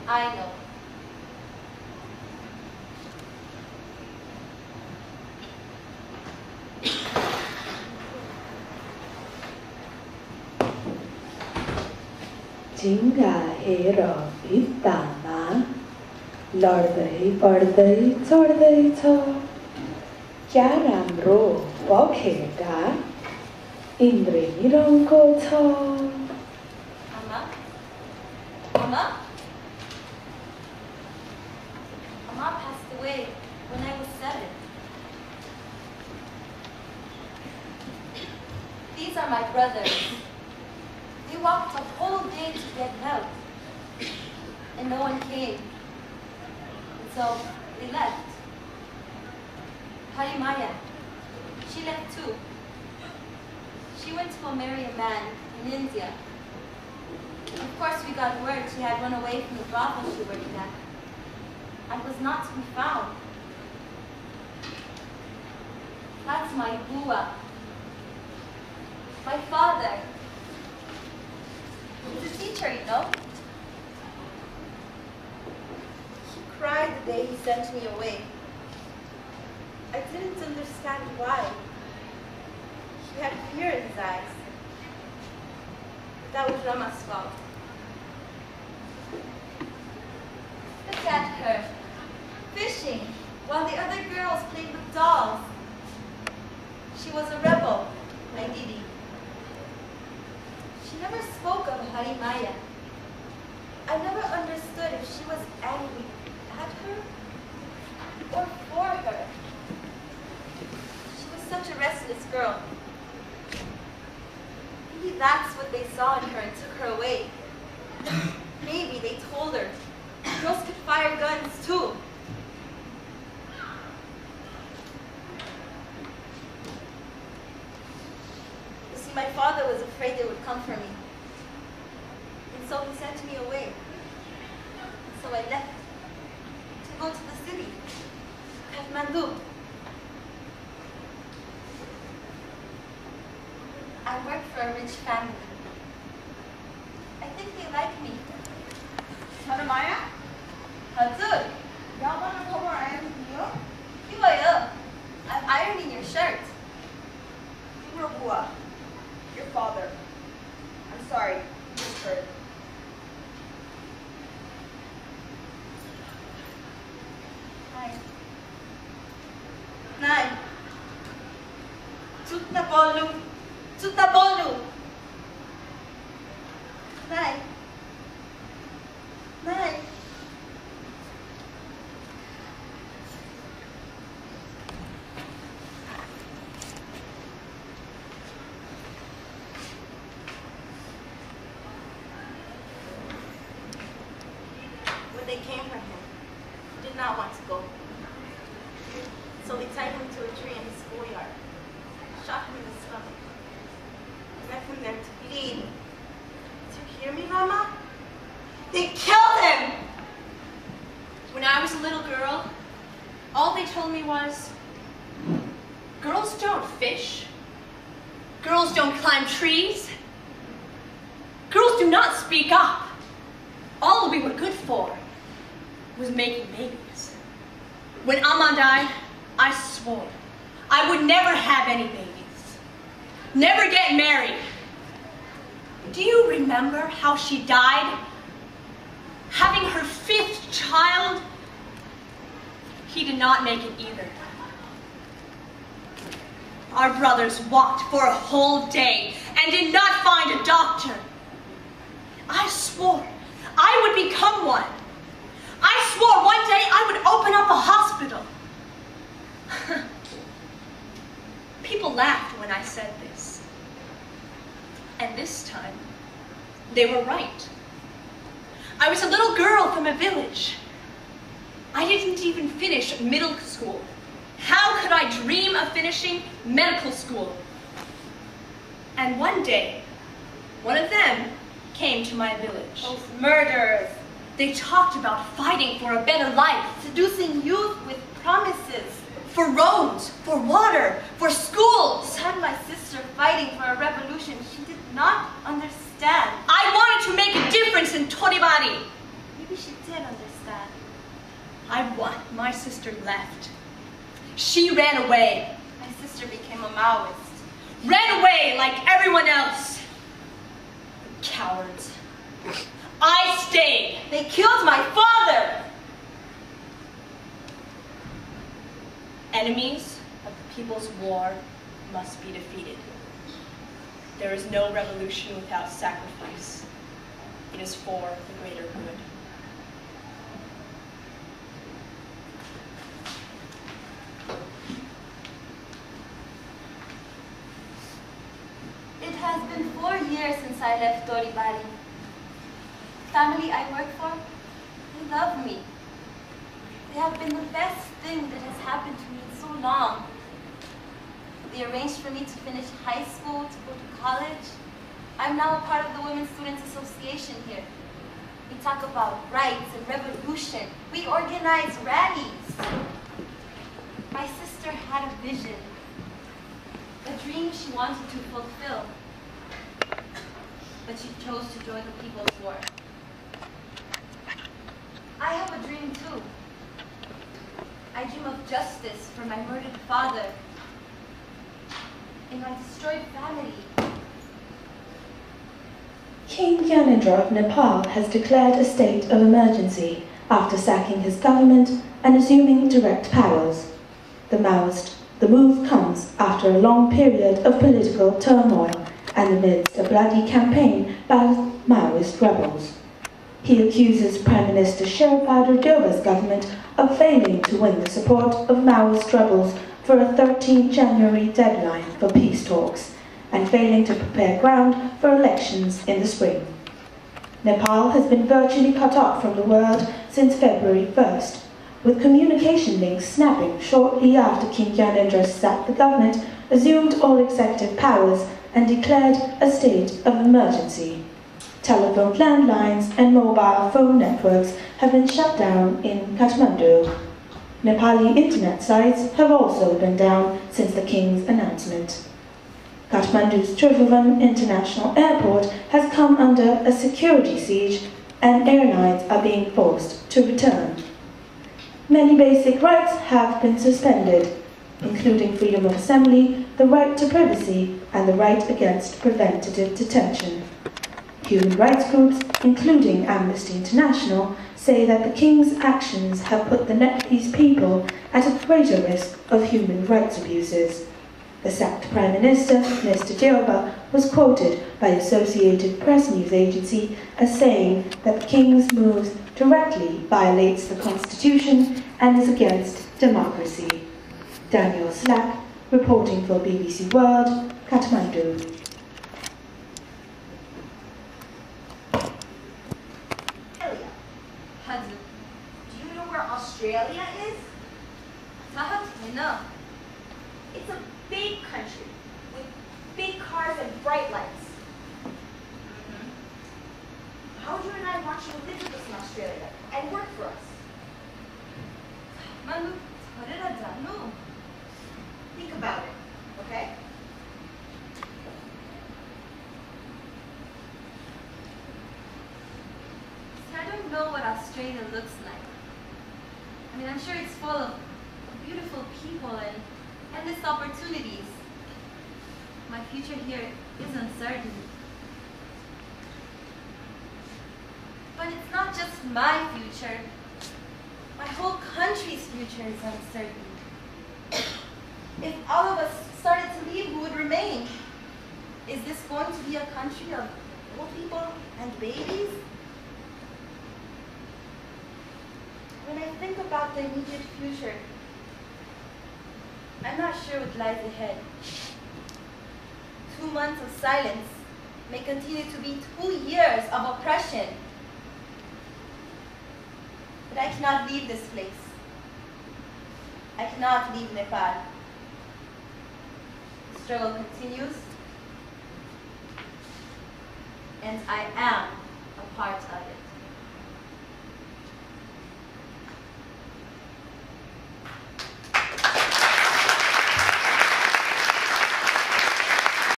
I know. Chính हेर भित्तामा लड्दै पढ्दै चढ्दै छ क्या राम्रो पखेटा इन्द्रेणी रङको छ Mama? Mama? Mama passed away when I was 7. These are my brothers. We walked a whole day to get milk, and no one came. And so they left. Harimaya, she left too. She went to go marry a man in India. Of course, we got word she had run away from the brothel she worked at, and was not to be found. That's my bua. My father. He's a teacher, you know. He cried the day he sent me away. I didn't understand why. He had fear in his eyes. But that was Rama's fault. Look at her, fishing, while the other girls played with dolls. She was a rebel, my Didi. She never spoke of Harimaya. I never understood if she was angry at her or for her. She was such a restless girl. Maybe that's what they saw in her and took her away. Maybe they told her girls could fire guns too. You see, my father was afraid they would come for me. And so he sent me away. So I left to go to the city, Kathmandu. I work for a rich family. I think they like me. Harimaya? Hazur, Y'all want to come where I am with you? 이거요. I'm ironing your shirt. Bua, your father. I'm sorry, just heard. Hi. Nine. Chutna bolu. Chutna bolu. Nine. Nine. When they came for him, he did not want to go. So they tied him to a tree in his schoolyard, shot him in the stomach, and left him there to bleed. Did you hear me, Mama? They killed him! When I was a little girl, all they told me was, girls don't fish, girls don't climb trees, girls do not speak up. All we were good for was making babies. When Amma died, I swore I would never have any babies, never get married. Do you remember how she died? Having her 5th child? He did not make it either. Our brothers walked for a whole day and did not find a doctor. I swore I would become one. I swore one day I would open up a hospital. People laughed when I said this. And this time, they were right. I was a little girl from a village. I didn't even finish middle school. How could I dream of finishing medical school? And one day, one of them came to my village. Those murderers, They talked about fighting for a better life, seducing youth with promises. for roads, for water, for schools. Had my sister fighting for a revolution she did not understand. I wanted to make a difference in Toribari. Maybe she did, left. She ran away. My sister became a Maoist. Ran away like everyone else. Cowards. I stayed. They killed my father! Enemies of the people's war must be defeated. There is no revolution without sacrifice. It is for the greater good. It has been 4 years since I left Toribari. Family I work for, they love me. They have been the best thing that has happened to me in so long. They arranged for me to finish high school, to go to college. I'm now a part of the Women's Students Association here. We talk about rights and revolution. We organize rallies. My sister had a vision, a dream she wanted to fulfill. But she chose to join the People's War. I have a dream too. I dream of justice for my murdered father and my destroyed family. King Gyanendra of Nepal has declared a state of emergency after sacking his government and assuming direct powers. The move comes after a long period of political turmoil and amidst a bloody campaign by Maoist rebels. He accuses Prime Minister Sheripad Rajova's government of failing to win the support of Maoist rebels for a 13 January deadline for peace talks and failing to prepare ground for elections in the spring. Nepal has been virtually cut off from the world since February 1st, with communication links snapping shortly after King Gyanendra sacked the government, assumed all executive powers, and declared a state of emergency. Telephone landlines and mobile phone networks have been shut down in Kathmandu. Nepali internet sites have also been down since the king's announcement. Kathmandu's Tribhuvan International Airport has come under a security siege and airlines are being forced to return. Many basic rights have been suspended, including freedom of assembly, the right to privacy, and the right against preventative detention. Human rights groups, including Amnesty International, say that the king's actions have put the Nepalese people at a greater risk of human rights abuses. The sacked Prime Minister, Mr. Dioba, was quoted by Associated Press news agency as saying that the king's moves directly violates the constitution and is against democracy. Daniel Slack, reporting for BBC World, Kathmandu. Do you know where Australia is? No. It's a big country with big cars and bright lights. How would you and I want you to live with us in Australia and work for us? Manu, no. Think about it, okay? I don't know what Australia looks like. I mean, I'm sure it's full of beautiful people and endless opportunities. My future here is uncertain. But it's not just my future. My whole country's future is uncertain. If all of us started to leave, who would remain? Is this going to be a country of old people and babies? When I think about the immediate future, I'm not sure what lies ahead. 2 months of silence may continue to be 2 years of oppression. But I cannot leave this place. I cannot leave Nepal. The struggle continues, and I am a part of it.